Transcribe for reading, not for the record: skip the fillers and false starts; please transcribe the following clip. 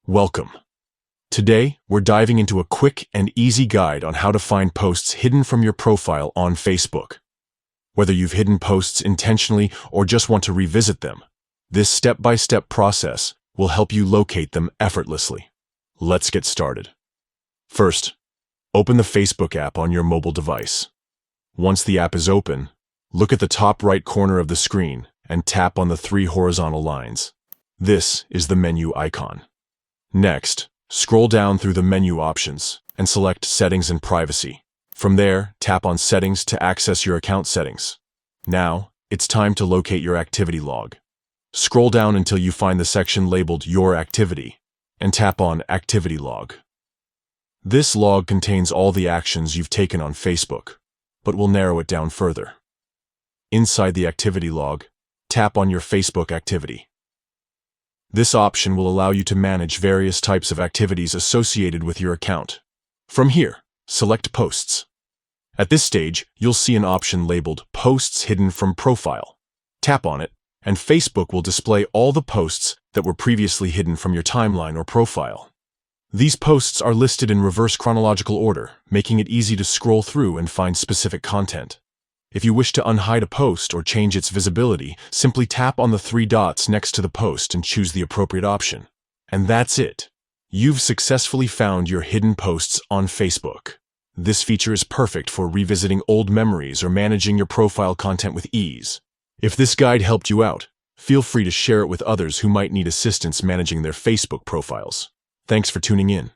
Welcome. Today, we're diving into a quick and easy guide on how to find posts hidden from your profile on Facebook. Whether you've hidden posts intentionally or just want to revisit them, this step-by-step process will help you locate them effortlessly. Let's get started. First, open the Facebook app on your mobile device. Once the app is open, look at the top right corner of the screen and tap on the three horizontal lines. This is the menu icon. Next, scroll down through the menu options and select Settings and Privacy. From there, tap on Settings to access your account settings. Now, it's time to locate your activity log. Scroll down until you find the section labeled Your Activity and tap on Activity Log. This log contains all the actions you've taken on Facebook, but we'll narrow it down further. Inside the activity log, tap on your Facebook activity. This option will allow you to manage various types of activities associated with your account. From here, select Posts. At this stage, you'll see an option labeled Posts Hidden from Profile. Tap on it, and Facebook will display all the posts that were previously hidden from your timeline or profile. These posts are listed in reverse chronological order, making it easy to scroll through and find specific content. If you wish to unhide a post or change its visibility, simply tap on the three dots next to the post and choose the appropriate option. And that's it. You've successfully found your hidden posts on Facebook. This feature is perfect for revisiting old memories or managing your profile content with ease. If this guide helped you out, feel free to share it with others who might need assistance managing their Facebook profiles. Thanks for tuning in.